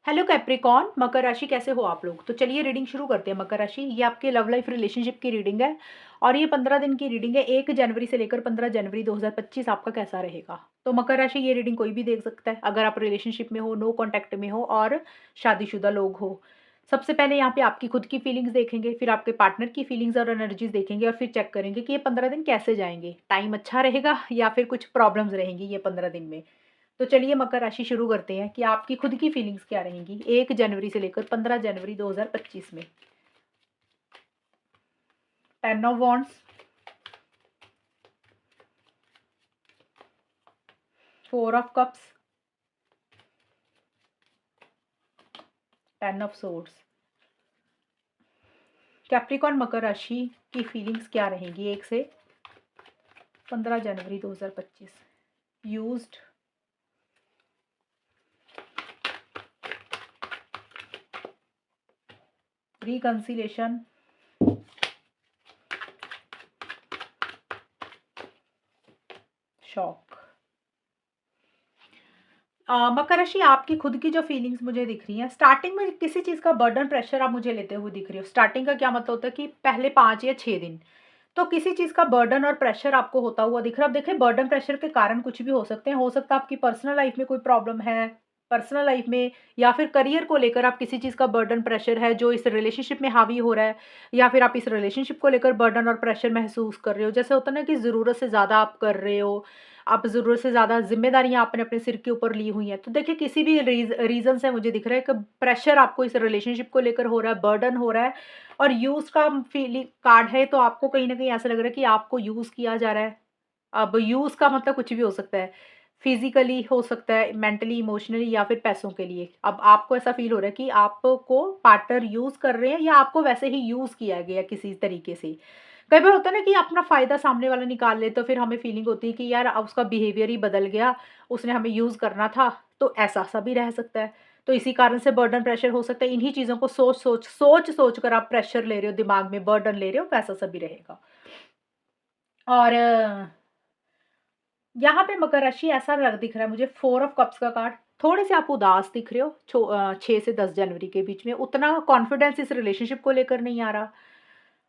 Hello Capricorn, मकर राशि कैसे हो आप लोग। तो चलिए रीडिंग शुरू करते हैं। मकर राशि, ये आपके लव लाइफ रिलेशनशिप की रीडिंग है और ये 15 दिन की रीडिंग है। 1 जनवरी से लेकर 15 जनवरी 2025 आपका कैसा रहेगा। तो मकर राशि, ये रीडिंग कोई भी देख सकता है अगर आप रिलेशनशिप में हो, नो कॉन्टैक्ट में हो और शादीशुदा लोग हो। सबसे पहले यहाँ पे आपकी खुद की फीलिंग्स देखेंगे, फिर आपके पार्टनर की फीलिंग्स और एनर्जीज देखेंगे और फिर चेक करेंगे कि ये 15 दिन कैसे जाएंगे। टाइम अच्छा रहेगा या फिर कुछ प्रॉब्लम्स रहेंगी ये 15 दिन में। तो चलिए मकर राशि शुरू करते हैं कि आपकी खुद की फीलिंग्स क्या रहेंगी 1 जनवरी से लेकर 15 जनवरी 2025 में। 10 of wands, 4 of cups, 10 of swords. Capricorn, मकर राशि की फीलिंग्स क्या रहेंगी 1 से 15 जनवरी 2025। Used, reconciliation, shock. मकर राशि, आपकी खुद की जो फीलिंग्स मुझे दिख रही हैं, स्टार्टिंग में किसी चीज़ का बर्डन प्रेशर आप मुझे लेते हुए दिख रही हो। स्टार्टिंग का क्या मतलब होता है कि पहले 5 या 6 दिन तो किसी चीज़ का बर्डन और प्रेशर आपको होता हुआ दिख रहा है। अब देखिए, बर्डन प्रेशर के कारण कुछ भी हो सकते हैं। हो सकता है आपकी पर्सनल लाइफ में कोई प्रॉब्लम है, पर्सनल लाइफ में या फिर करियर को लेकर आप किसी चीज़ का बर्डन प्रेशर है जो इस रिलेशनशिप में हावी हो रहा है, या फिर आप इस रिलेशनशिप को लेकर बर्डन और प्रेशर महसूस कर रहे हो। जैसे होता है ना कि ज़रूरत से ज़्यादा आप कर रहे हो, आप ज़रूरत से ज़्यादा ज़िम्मेदारियाँ आपने अपने सिर के ऊपर ली हुई हैं। तो देखिए, किसी भी रीज़न से मुझे दिख रहा है कि प्रेशर आपको इस रिलेशनशिप को लेकर हो रहा है, बर्डन हो रहा है। और यूज़ का फीलिंग कार्ड है, तो आपको कहीं न कहीं ऐसा लग रहा है कि आपको यूज़ किया जा रहा है। अब यूज़ का मतलब कुछ भी हो सकता है, फिज़िकली हो सकता है, मेंटली, इमोशनली या फिर पैसों के लिए। अब आपको ऐसा फ़ील हो रहा है कि आपको पार्टनर यूज़ कर रहे हैं या आपको वैसे ही यूज़ किया गया किसी तरीके से। कई बार होता है ना कि अपना फ़ायदा सामने वाला निकाल ले, तो फिर हमें फ़ीलिंग होती है कि यार अब उसका बिहेवियर ही बदल गया, उसने हमें यूज़ करना था। तो ऐसा-सा भी रह सकता है। तो इसी कारण से बर्डन प्रेशर हो सकता है। इन्हीं चीज़ों को सोच-सोच कर आप प्रेशर ले रहे हो, दिमाग में बर्डन ले रहे हो, वैसा-सा भी रहेगा। और यहाँ पे मकर राशि ऐसा लग दिख रहा है मुझे, 4 ऑफ कप्स का कार्ड। थोड़े से आप उदास दिख रहे हो 6 से 10 जनवरी के बीच में। उतना कॉन्फिडेंस इस रिलेशनशिप को लेकर नहीं आ रहा,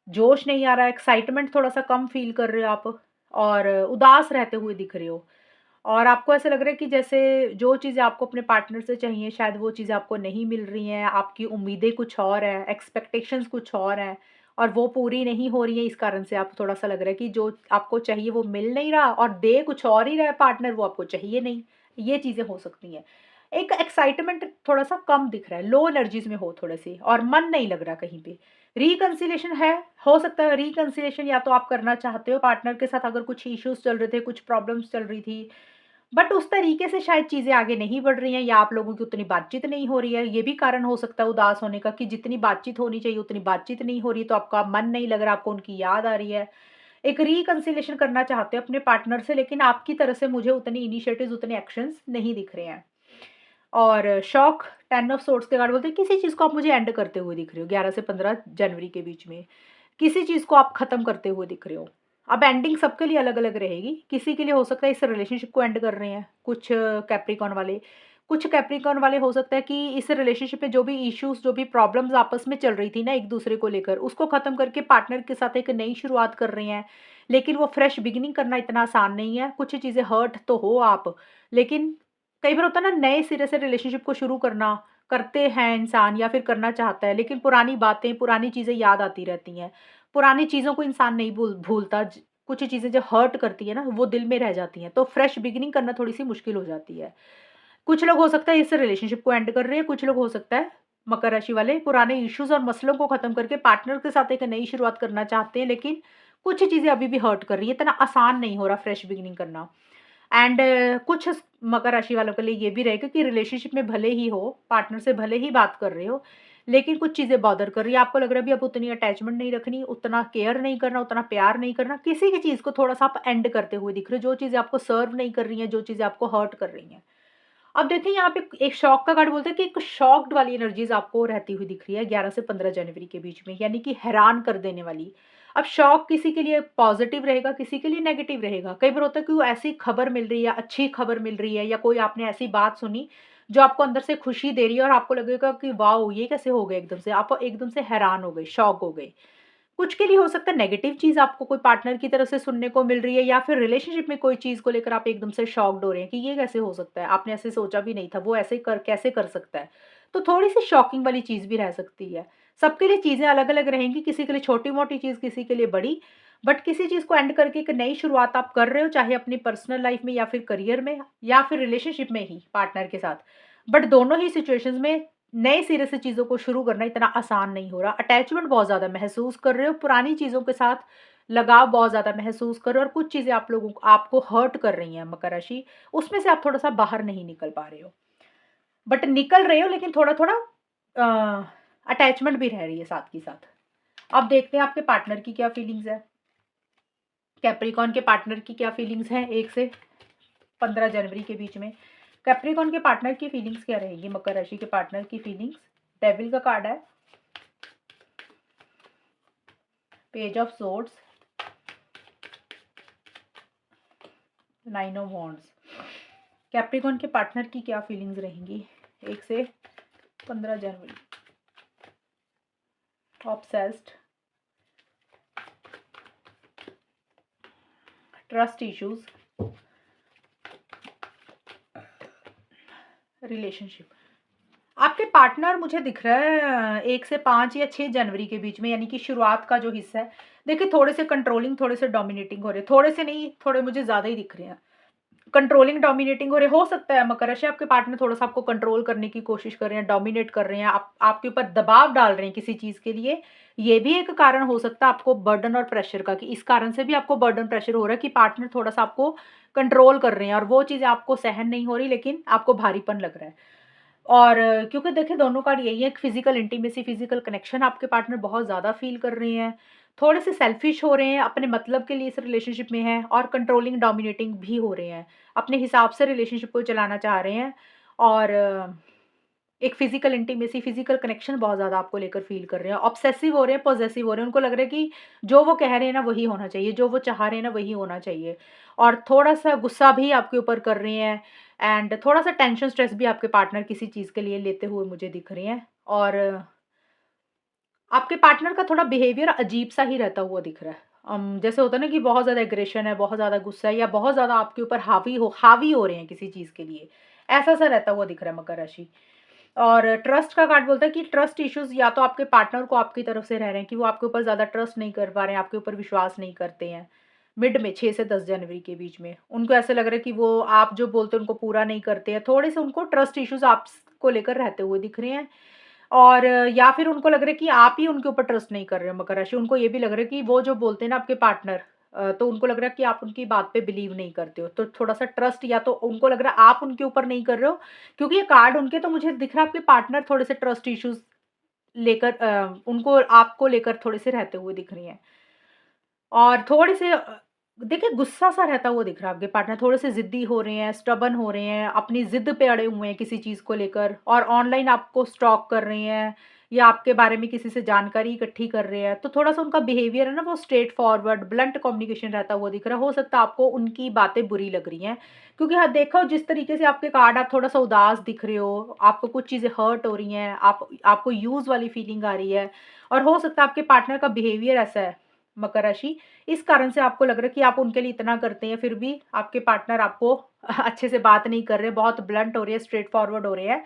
जोश नहीं आ रहा, एक्साइटमेंट थोड़ा-सा कम फ़ील कर रहे हो आप और उदास रहते हुए दिख रहे हो। और आपको ऐसा लग रहा है कि जैसे जो चीज़ें आपको अपने पार्टनर से चाहिए, शायद वो चीज़ें आपको नहीं मिल रही हैं। आपकी उम्मीदें कुछ और हैं, एक्सपेक्टेशंस कुछ और हैं और वो पूरी नहीं हो रही हैं। इस कारण से आपको थोड़ा-सा लग रहा है कि जो आपको चाहिए वो मिल नहीं रहा और दे कुछ और ही रहा है पार्टनर, वो आपको चाहिए नहीं। ये चीज़ें हो सकती हैं। एक एक्साइटमेंट थोड़ा-सा कम दिख रहा है, लो एनर्जीज़ में हो थोड़े-से और मन नहीं लग रहा कहीं पे। रिकंसिलिएशन है, हो सकता है रिकंसिलिएशन या तो आप करना चाहते हो पार्टनर के साथ, अगर कुछ इश्यूज़ चल रहे थे, कुछ प्रॉब्लम्स चल रही थी, बट उस तरीके से शायद चीज़ें आगे नहीं बढ़ रही हैं या आप लोगों की उतनी बातचीत नहीं हो रही है। ये भी कारण हो सकता है उदास होने का कि जितनी बातचीत होनी चाहिए उतनी बातचीत नहीं हो रही, तो आपका मन नहीं लग रहा, आपको उनकी याद आ रही है। एक रिकंसिलिएशन करना चाहते हो अपने पार्टनर से, लेकिन आपकी तरफ से मुझे उतनी इनिशिएटिव्स, उतने एक्शंस नहीं दिख रहे हैं। और शॉक, 10 ऑफ सोर्ड्स के कार्ड बोलते हैं किसी चीज़ को आप मुझे एंड करते हुए दिख रहे हो 11 से 15 जनवरी के बीच में। किसी चीज़ को आप खत्म करते हुए दिख रहे हो। अब एंडिंग सबके लिए अलग-अलग रहेगी। किसी के लिए हो सकता है इस रिलेशनशिप को एंड कर रहे हैं, कुछ कैप्रिकॉर्न वाले। कुछ कैप्रिकॉर्न वाले हो सकता है कि इस रिलेशनशिप में जो भी इश्यूज़, जो भी प्रॉब्लम्स आपस में चल रही थी ना एक-दूसरे को लेकर, उसको खत्म करके पार्टनर के साथ एक नई शुरुआत कर रहे हैं। लेकिन वो फ्रेश बिगिनिंग करना इतना आसान नहीं है। कुछ चीज़ें हर्ट तो हो आप, लेकिन कई बार होता है ना, नए सिरे से रिलेशनशिप को शुरू करना, करते हैं इंसान या फिर करना चाहता है, लेकिन पुरानी बातें, पुरानी चीज़ें याद आती रहती हैं। पुरानी चीज़ों को इंसान नहीं भूलता। कुछ चीज़ें जो हर्ट करती है ना, वो दिल में रह जाती हैं, तो फ्रेश बिगिनिंग करना थोड़ी-सी मुश्किल हो जाती है। कुछ लोग हो सकता है इस रिलेशनशिप को एंड कर रहे हैं, कुछ लोग हो सकता है मकर राशि वाले पुराने इश्यूज़ और मसलों को खत्म करके पार्टनर के साथ एक नई शुरुआत करना चाहते हैं, लेकिन कुछ चीज़ें अभी भी हर्ट कर रही है, इतना आसान नहीं हो रहा फ्रेश बिगिनिंग करना। एंड कुछ मकर राशि वालों के लिए ये भी रहेगा कि रिलेशनशिप में भले ही हो, पार्टनर से भले ही बात कर रहे हो, लेकिन कुछ चीज़ें बॉदर कर रही है। आपको लग रहा है अभी अब उतनी अटैचमेंट नहीं रखनी, उतना केयर नहीं करना, उतना प्यार नहीं करना। किसी भी चीज़ को थोड़ा-सा आप एंड करते हुए दिख रहे हो, जो चीज़ें आपको सर्व नहीं कर रही हैं, जो चीज़ें आपको हर्ट कर रही हैं। अब देखिए, यहाँ पे एक शॉक का कार्ड बोलता है कि एक शॉक्ड वाली एनर्जीज़ आपको रहती हुई दिख रही है 11 से 15 जनवरी के बीच में, यानी कि हैरान कर देने वाली। अब शॉक किसी के लिए पॉज़िटिव रहेगा, किसी के लिए नेगेटिव रहेगा। कई बार होता है कि वो ऐसी खबर मिल रही है, अच्छी खबर मिल रही है, या कोई आपने ऐसी बात सुनी जो आपको अंदर से खुशी दे रही है और आपको लगेगा कि वाओ! ये कैसे हो गया एकदम से? आप एकदम से हैरान हो गए, शॉक हो गए। कुछ के लिए हो सकता है नेगेटिव चीज़ आपको कोई पार्टनर की तरफ से सुनने को मिल रही है, या फिर रिलेशनशिप में कोई चीज़ को लेकर आप एकदम से शॉक्ड हो रहे हैं कि ये कैसे हो सकता है? आपने ऐसे सोचा भी नहीं था, वो ऐसे कर कैसे कर सकता है? तो थोड़ी-सी शॉकिंग वाली चीज़ भी रह सकती है। सबके लिए चीज़ें अलग-अलग रहेंगी, किसी के लिए छोटी-मोटी चीज़, किसी के लिए बड़ी। बट किसी चीज़ को एंड करके एक नई शुरुआत आप कर रहे हो, चाहे अपनी पर्सनल लाइफ़ में या फिर करियर में या फिर रिलेशनशिप में ही पार्टनर के साथ। बट दोनों ही सिचुएशंस में नए सिरे से चीज़ों को शुरू करना इतना आसान नहीं हो रहा। अटैचमेंट बहुत ज़्यादा महसूस कर रहे हो, पुरानी चीज़ों के साथ लगाव बहुत ज़्यादा महसूस कर रहे हो और कुछ चीज़ें आप लोगों को आपको हर्ट कर रही हैं मकर राशि, उसमें से आप थोड़ा-सा बाहर नहीं निकल पा रहे हो। बट निकल रहे हो, लेकिन थोड़ा-थोड़ा अटैचमेंट भी रह रही है साथ के साथ। अब देखते हैं आपके पार्टनर की क्या फीलिंग्स है। कैप्रिकॉर्न के पार्टनर की क्या फीलिंग्स हैं 1 से 15 जनवरी के बीच में। कैप्रिकॉर्न के पार्टनर की फीलिंग्स क्या रहेगी? मकर राशि के पार्टनर की फीलिंग्स। डेविल का कार्ड है, page of swords, 9 of wands. Capricorn के पार्टनर की क्या फीलिंग्स रहेंगी 1 से 15 जनवरी? Obsessed, trust issues, relationship. आपके पार्टनर मुझे दिख रहा है 1 से 5 या 6 जनवरी के बीच में, यानी कि शुरुआत का जो हिस्सा है, देखिए थोड़े से कंट्रोलिंग, थोड़े से डोमिनेटिंग हो रहे हैं। थोड़े से नहीं, थोड़े मुझे ज़्यादा ही दिख रहे हैं। कंट्रोलिंग, डोमिनेटिंग हो रहे, हो सकता है मकर राशि आपके पार्टनर थोड़ा-सा आपको कंट्रोल करने की कोशिश कर रहे हैं, डोमिनेट कर रहे हैं, आपके ऊपर दबाव डाल रहे हैं किसी चीज़ के लिए। ये भी एक कारण हो सकता है आपको बर्डन और प्रेशर का, कि इस कारण से भी आपको बर्डन प्रेशर हो रहा है कि पार्टनर थोड़ा-सा आपको कंट्रोल कर रहे हैं और वो चीज़ें आपको सहन नहीं हो रही, लेकिन आपको भारीपन लग रहा है। और क्योंकि देखिए दोनों कार्ड यही है, एक फिज़िकल इंटीमेसी, फिज़िकल कनेक्शन आपके पार्टनर बहुत ज़्यादा फ़ील कर रहे हैं। थोड़े-से सेल्फिश हो रहे हैं, अपने मतलब के लिए इस रिलेशनशिप में हैं, और कंट्रोलिंग, डोमिनेटिंग भी हो रहे हैं। अपने हिसाब से रिलेशनशिप को चलाना चाह रहे हैं, और एक फिज़िकल इंटीमेसी, फिज़िकल कनेक्शन बहुत ज़्यादा आपको लेकर फ़ील कर रहे हैं। ऑब्सेसिव हो रहे हैं, पॉसेसिव हो रहे हैं। उनको लग रहा है कि जो वो कह रहे हैं ना वही होना चाहिए, जो वो चाह रहे हैं ना वही होना चाहिए। और थोड़ा-सा गुस्सा भी आपके ऊपर कर रहे हैं, एंड थोड़ा-सा टेंशन, स्ट्रेस भी आपके पार्टनर किसी चीज़ के लिए लेते हुए मुझे दिख रहे हैं। और आपके पार्टनर का थोड़ा बिहेवियर अजीब-सा ही रहता हुआ दिख रहा है। जैसे होता है ना कि बहुत ज़्यादा एग्रेशन है, बहुत ज़्यादा गुस्सा है, या बहुत ज़्यादा आपके ऊपर हावी हो रहे हैं किसी चीज़ के लिए। ऐसा-सा रहता हुआ दिख रहा है मकर राशि। और ट्रस्ट का कार्ड बोलता है कि ट्रस्ट इश्यूज़ या तो आपके पार्टनर को आपकी तरफ से रह रहे हैं कि वो आपके ऊपर ज़्यादा ट्रस्ट नहीं कर पा रहे हैं, आपके ऊपर विश्वास नहीं करते हैं। मिड में 6 से 10 जनवरी के बीच में उनको ऐसा लग रहा है कि वो आप जो बोलते हैं उनको पूरा नहीं करते हैं। थोड़े-से उनको ट्रस्ट इश्यूज़ आपको लेकर रहते हुए दिख रहे हैं। और या फिर उनको लग रहा है कि आप ही उनके ऊपर ट्रस्ट नहीं कर रहे हो मकर राशि। उनको ये भी लग रहा है कि वो जो बोलते हैं ना आपके पार्टनर, तो उनको लग रहा है कि आप उनकी बात पे बिलीव नहीं करते हो। तो थोड़ा-सा ट्रस्ट, या तो उनको लग रहा है आप उनके ऊपर नहीं कर रहे हो, क्योंकि ये कार्ड उनके, तो मुझे दिख रहा है आपके पार्टनर थोड़े से ट्रस्ट इश्यूज़ लेकर उनको आपको लेकर थोड़े से रहते हुए दिख रही हैं। और थोड़े से देखिए गुस्सा-सा रहता हुआ दिख रहा है आपके पार्टनर, थोड़े से ज़िद्दी हो रहे हैं, स्टबर्न हो रहे हैं, अपनी ज़िद पे अड़े हुए हैं किसी चीज़ को लेकर, और ऑनलाइन आपको स्टॉक कर रहे हैं, या आपके बारे में किसी से जानकारी इकट्ठी कर रहे हैं। तो थोड़ा-सा उनका बिहेवियर है ना वो स्ट्रेट फॉरवर्ड, ब्लंट कम्युनिकेशन रहता हुआ दिख रहा है। हो सकता है आपको उनकी बातें बुरी लग रही हैं, क्योंकि हाँ, देखो जिस तरीके से आपके कार्ड, आप थोड़ा-सा उदास दिख रहे हो, आपको कुछ चीज़ें हर्ट हो रही हैं, आपको यूज़ वाली फीलिंग आ रही है, और हो सकता है आपके पार्टनर का बिहेवियर ऐसा है मकर राशि, इस कारण से आपको लग रहा है कि आप उनके लिए इतना करते हैं, फिर भी आपके पार्टनर आपको अच्छे से बात नहीं कर रहे, बहुत ब्लंट हो रहे हैं, स्ट्रेट फॉरवर्ड हो रहे हैं।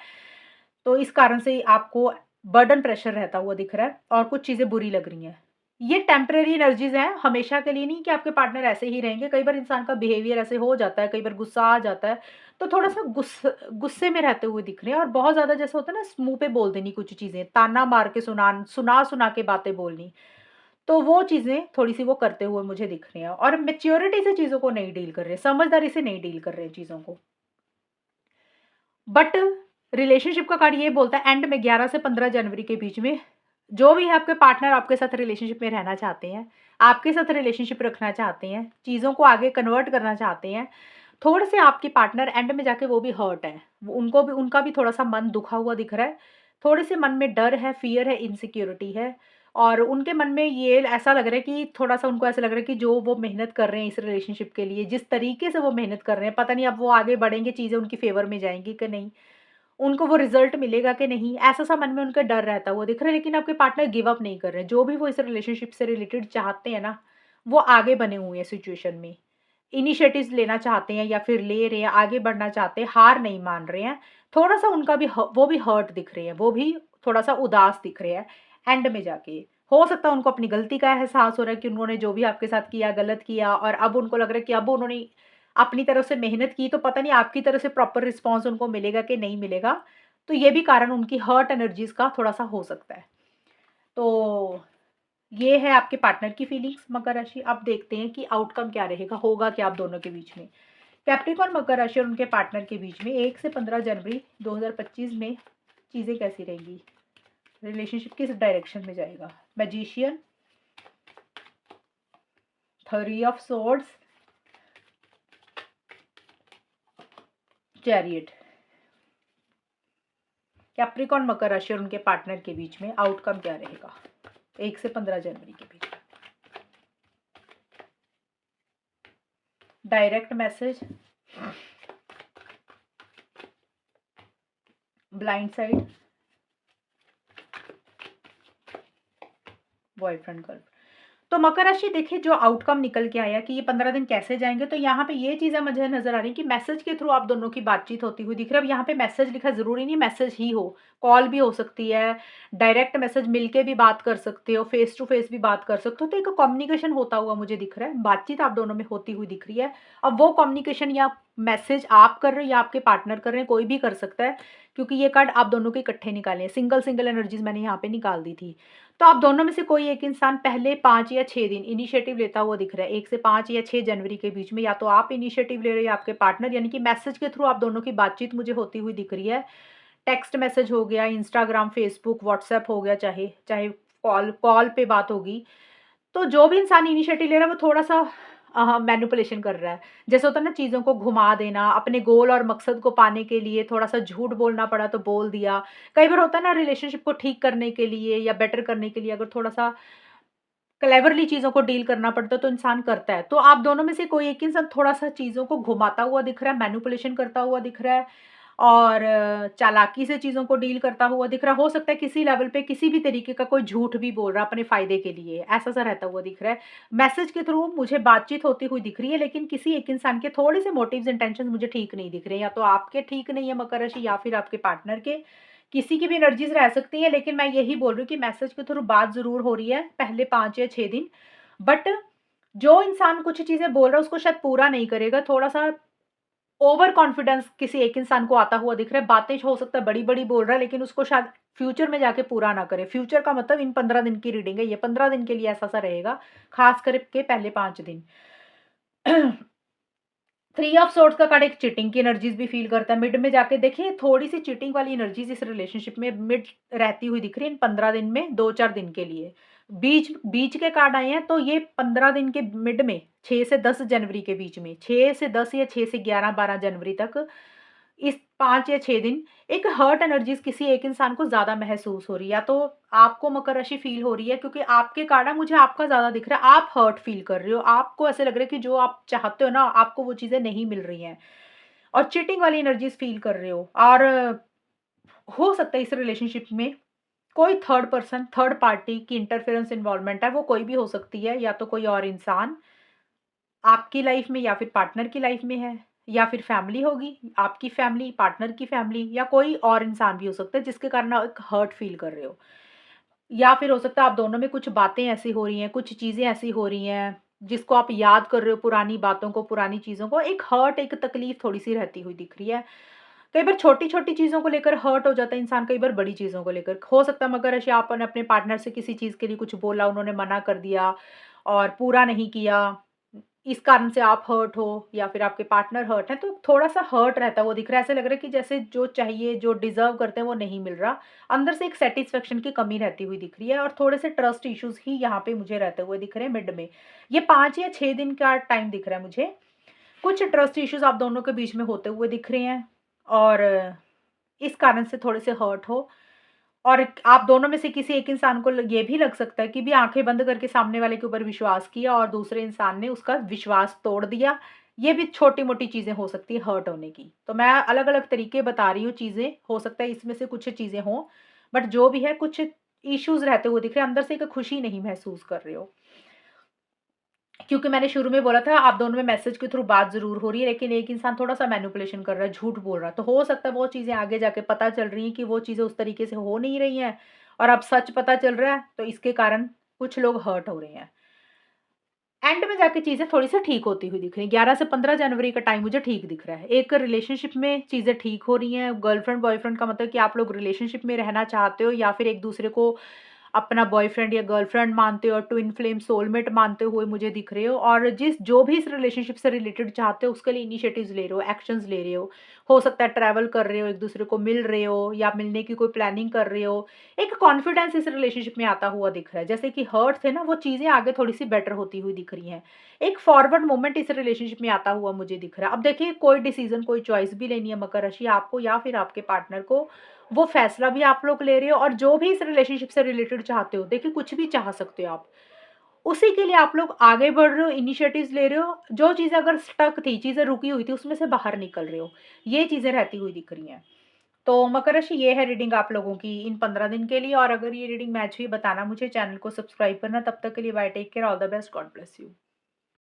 तो इस कारण से आपको बर्डन प्रेशर रहता हुआ दिख रहा है, और कुछ चीज़ें बुरी लग रही हैं। ये टेम्परेरी एनर्जीज़ हैं, हमेशा के लिए नहीं कि आपके पार्टनर ऐसे ही रहेंगे। कई बार इंसान का बिहेवियर ऐसे हो जाता है, कई बार गुस्सा आ जाता है, तो थोड़ा-सा गुस्से में रहते हुए दिख रहे हैं, और बहुत ज़्यादा जैसे होता है ना मुँह पे बोल देनी कुछ चीज़ें, ताना मार के सुना-सुना के बातें बोलनी। तो वो चीज़ें थोड़ी-सी वो करते हुए मुझे दिख रही हैं, और मैच्योरिटी से चीज़ों को नहीं डील कर रहे, समझदारी से नहीं डील कर रहे हैं चीज़ों को। बट रिलेशनशिप का कार्ड ये बोलता है एंड में 11 से 15 जनवरी के बीच में, जो भी है आपके पार्टनर आपके साथ रिलेशनशिप में रहना चाहते हैं, आपके साथ रिलेशनशिप रखना चाहते हैं, चीज़ों को आगे कन्वर्ट करना चाहते हैं, थोड़े से आपके पार्टनर एंड में जाके वो भी हर्ट हैं। वो उनका भी थोड़ा-सा मन दुखा हुआ दिख रहा है। थोड़े से मन में डर है, फ़ियर है, इनसिक्योरिटी है, और उनके मन में ये ऐसा लग रहा है कि थोड़ा-सा उनको ऐसा लग रहा है कि जो वो मेहनत कर रहे हैं इस रिलेशनशिप के लिए, जिस तरीके से वो मेहनत कर रहे हैं, पता नहीं अब वो आगे बढ़ेंगे, चीज़ें उनकी फ़ेवर में जाएँगी कि नहीं। उनको वो रिज़ल्ट मिलेगा कि नहीं, ऐसा-सा मन में उनका डर रहता हुआ दिख रहा है, लेकिन आपके पार्टनर गिव अप नहीं कर रहे हैं। जो भी वो इस रिलेशनशिप से रिलेटेड चाहते हैं ना, वो आगे बने हुए हैं सिचुएशन में। इनिशिएटिव्स लेना चाहते हैं या फिर ले रहे हैं, आगे बढ़ना चाहते हैं, हार नहीं मान रहे हैं। थोड़ा-सा उनका भी वो भी हर्ट दिख रहे हैं, वो भी थोड़ा-सा उदास दिख रहे हैं एंड में जाके। हो सकता है उनको अपनी गलती का एहसास हो रहा है कि उन्होंने जो भी आपके साथ किया, गलत किया और अब उनको लग रहा है कि अब उन्होंने अपनी तरफ से मेहनत की, तो पता नहीं आपकी तरफ से प्रॉपर रिस्पॉन्स उनको मिलेगा कि नहीं मिलेगा। तो ये भी कारण उनकी हर्ट एनर्जीज़ का थोड़ा-सा हो सकता है। तो ये है आपके पार्टनर की फीलिंग्स मकर राशि। अब देखते हैं कि आउटकम क्या रहेगा, होगा क्या आप दोनों के बीच में। कैप्रिकॉर्न मकर राशि और उनके पार्टनर के बीच में 1 से 15 जनवरी 2025 में चीज़ें कैसी रहेंगी? रिलेशनशिप किस डायरेक्शन में जाएगा? Magician, three of swords, chariot. Capricorn मकर राशि और उनके पार्टनर के बीच में आउटकम क्या रहेगा 1 से 15 जनवरी के बीच? Direct message, blind side, boyfriend girlfriend. तो मकर राशि देखिए जो आउटकम निकल के आया कि ये 15 दिन कैसे जाएँगे, तो यहाँ पे ये चीज़ें मुझे नज़र आ रही हैं कि मैसेज के थ्रू आप दोनों की बातचीत होती हुई दिख रही है। अब यहाँ पे मैसेज लिखा ज़रूरी नहीं मैसेज ही हो, कॉल भी हो सकती है, डायरेक्ट मैसेज मिलके भी बात कर सकते हो, फेस टू फेस भी बात कर सकते हो, तो एक कम्युनिकेशन होता हुआ मुझे दिख रहा है, बातचीत आप दोनों में होती हुई दिख रही है। अब वो कम्युनिकेशन या मैसेज आप कर रहे हो या आपके पार्टनर कर रहे हैं, कोई भी कर सकता है, क्योंकि ये कार्ड आप दोनों के इकट्ठे निकाले हैं, सिंगल-सिंगल एनर्जीज़ मैंने यहाँ पे निकाल दी थी। तो आप दोनों में से कोई एक इंसान पहले 5 या 6 दिन इनिशिएटिव लेता हुआ दिख रहा है। 1 से 5 या 6 जनवरी के बीच में या तो आप इनिशिएटिव ले रहे हो या आपके पार्टनर, यानी कि मैसेज के थ्रू आप दोनों की बातचीत मुझे होती हुई दिख रही है। टेक्स्ट मैसेज हो गया, इंस्टाग्राम, फेसबुक, व्हाट्सएप हो गया, चाहे चाहे कॉल कॉल पे बात होगी। तो जो भी इंसान इनिशिएटिव ले रहा है वो थोड़ा-सा मैनिपुलेशन कर रहा है। जैसे होता है ना चीज़ों को घुमा देना, अपने गोल और मकसद को पाने के लिए थोड़ा-सा झूठ बोलना पड़ा तो बोल दिया। कई बार होता है ना रिलेशनशिप को ठीक करने के लिए या बेटर करने के लिए अगर थोड़ा-सा क्लेवरली चीज़ों को डील करना पड़ता है तो इंसान करता है। तो आप दोनों में से कोई एक इंसान थोड़ा-सा चीज़ों को घुमाता हुआ दिख रहा है, मैनिपुलेशन करता हुआ दिख रहा है और चालाकी से चीज़ों को डील करता हुआ दिख रहा है। हो सकता है किसी लेवल पे किसी भी तरीके का कोई झूठ भी बोल रहा है अपने फ़ायदे के लिए, ऐसा-सा रहता हुआ दिख रहा है। मैसेज के थ्रू मुझे बातचीत होती हुई दिख रही है, लेकिन किसी एक इंसान के थोड़े-से मोटिव्स इंटेंशंस मुझे ठीक नहीं दिख रहे हैं। या तो आपके ठीक नहीं है मकर राशि या फिर आपके पार्टनर के। किसी की भी एनर्जीज़ रह सकती हैं, लेकिन मैं यही बोल रही हूँ कि मैसेज के थ्रू बात ज़रूर हो रही है पहले 5 या 6 दिन। बट जो इंसान कुछ चीज़ें बोल रहा है उसको शायद पूरा नहीं करेगा, थोड़ा-सा ओवर कॉन्फिडेंस किसी एक इंसान को आता हुआ दिख रहा है। बातें हो सकता है बड़ी-बड़ी बोल रहा है, लेकिन उसको शायद फ्यूचर में जाके पूरा ना करे। फ्यूचर का मतलब इन 15 दिन की रीडिंग है, ये 15 दिन के लिए ऐसा-सा रहेगा, ख़ास करके पहले 5 दिन। थ्री ऑफ सोर्ड्स का कार्ड एक चीटिंग की एनर्जीज़ भी फ़ील करता है। मिड में जाके देखिए थोड़ी-सी चीटिंग वाली एनर्जीज़ इस रिलेशनशिप में मिड रहती हुई दिख रही है इन 15 दिन में 2-4 दिन के लिए। बीच बीच के कार्ड आए हैं तो ये 15 दिन के मिड में 6 से 10 जनवरी के बीच में 6 से 10 या 6 से 11-12 जनवरी तक इस 5 या 6 दिन एक हर्ट एनर्जीज़ किसी एक इंसान को ज़्यादा महसूस हो रही है। या तो आपको मकर राशि फ़ील हो रही है क्योंकि आपके कार्ड है मुझे आपका ज़्यादा दिख रहा है। आप हर्ट फ़ील कर रहे हो। आपको ऐसे लग रहा है कि जो आप चाहते हो ना आपको वो चीज़ें नहीं मिल रही हैं और चीटिंग वाली एनर्जीज़ फ़ील कर रहे हो। और हो सकता है इस रिलेशनशिप में कोई थर्ड पर्सन, थर्ड पार्टी की इंटरफेरेंस इन्वॉल्वमेंट है, वो कोई भी हो सकती है या तो कोई और इंसान आपकी लाइफ में या फिर पार्टनर की लाइफ में है या फिर फैमिली होगी, आपकी फैमिली, पार्टनर की फैमिली या कोई और इंसान भी हो सकता है जिसके कारण आप एक हर्ट फील कर रहे हो। या फिर हो सकता है आप दोनों में कुछ बातें ऐसी हो रही हैं, कुछ चीज़ें ऐसी हो रही हैं, जिसको आप याद कर रहे हो पुरानी बातों को, पुरानी चीज़ों को, एक हर्ट, एक तकलीफ थोड़ी-सी रहती हुई दिख रही है। कई बार छोटी-छोटी चीज़ों को लेकर हर्ट हो जाता है इंसान, कई बार बड़ी चीज़ों को लेकर। हो सकता है मगर ऐसे आपने अपने पार्टनर से किसी चीज़ के लिए कुछ बोला, उन्होंने मना कर दिया और पूरा नहीं किया। इस कारण से आप हर्ट हो या फिर आपके पार्टनर हर्ट है, तो थोड़ा-सा हर्ट रहता है वो दिख रहा है। ऐसा लग रहा है कि जैसे जो चाहिए, जो डिज़र्व करते हैं वो नहीं मिल रहा। अंदर से एक सैटिस्फैक्शन की कमी रहती हुई दिख रही है और थोड़े से ट्रस्ट इश्यूज़ ही यहाँ पे मुझे रहते हुए दिख रहे हैं मिड में। ये 5 या 6 दिन का टाइम दिख रहा है मुझे। कुछ ट्रस्ट इश्यूज़ आप दोनों के बीच में होते हुए दिख रहे हैं और इस कारण से थोड़े से हर्ट हो और आप दोनों में से किसी एक इंसान को ये भी लग सकता है कि भी आंखें बंद करके सामने वाले के ऊपर विश्वास किया और दूसरे इंसान ने उसका विश्वास तोड़ दिया ये भी छोटी-मोटी चीज़ें हो सकती है हर्ट होने की। तो मैं अलग-अलग तरीके बता रही हूँ चीज़ें, हो सकता है इसमें से कुछ चीज़ें हों, बट जो भी है कुछ इश्यूज़ रहते हुए दिख रहे हैं, अंदर से एक खुशी नहीं महसूस कर रहे हो। क्योंकि मैंने शुरू में बोला था आप दोनों में मैसेज के थ्रू बात ज़रूर हो रही है, लेकिन एक इंसान थोड़ा-सा मैनिपुलेशन कर रहा है, झूठ बोल रहा है। तो हो सकता है वो चीज़ें आगे जाके पता चल रही हैं कि वो चीज़ें उस तरीके से हो नहीं रही हैं और अब सच पता चल रहा है, तो इसके कारण कुछ लोग हर्ट हो रहे हैं। एंड में जाके चीज़ें थोड़ी-सी ठीक होती हुई दिख रही हैं। 11 से 15 जनवरी का टाइम मुझे ठीक दिख रहा है। एक रिलेशनशिप में चीज़ें ठीक हो रही हैं, गर्लफ्रेंड बॉयफ्रेंड का मतलब कि आप लोग रिलेशनशिप में रहना चाहते हो या फिर एक-दूसरे को अपना बॉयफ्रेंड या गर्लफ्रेंड मानते हो और ट्विन फ्लेम सोलमेट मानते हुए मुझे दिख रहे हो और जो भी इस रिलेशनशिप से रिलेटेड चाहते हो उसके लिए इनिशिएटिव्स ले रहे हो, एक्शंस ले रहे हो। हो सकता है ट्रैवल कर रहे हो, एक-दूसरे को मिल रहे हो या मिलने की कोई प्लानिंग कर रहे हो। एक कॉन्फिडेंस इस रिलेशनशिप में आता हुआ दिख रहा है। जैसे कि हर्ट थे ना, वो चीज़ें आगे थोड़ी-सी बेटर होती हुई दिख रही हैं। एक फॉरवर्ड मूवमेंट इस रिलेशनशिप में आता हुआ मुझे दिख रहा है। अब देखिए कोई डिसीज़न, कोई चॉइस भी लेनी है मकर राशि आपको या फिर आपके पार्टनर को, वो फैसला भी आप लोग ले रहे हो और जो भी इस रिलेशनशिप से रिलेटेड चाहते हो, देखिए कुछ भी चाह सकते हो आप। उसी के लिए आप लोग आगे बढ़ रहे हो, इनिशिएटिव्स ले रहे हो। जो चीज़ें अगर स्टक थी, चीज़ें रुकी हुई थी, उसमें से बाहर निकल रहे हो। ये चीज़ें रहती हुई दिख रही हैं। तो मकर राशि ये है रीडिंग आप लोगों की इन 15 दिन के लिए और अगर ये रीडिंग मैच हुई बताना मुझे, चैनल को सब्सक्राइब करना। तब तक के लिए bye, take care, all the best, God bless you.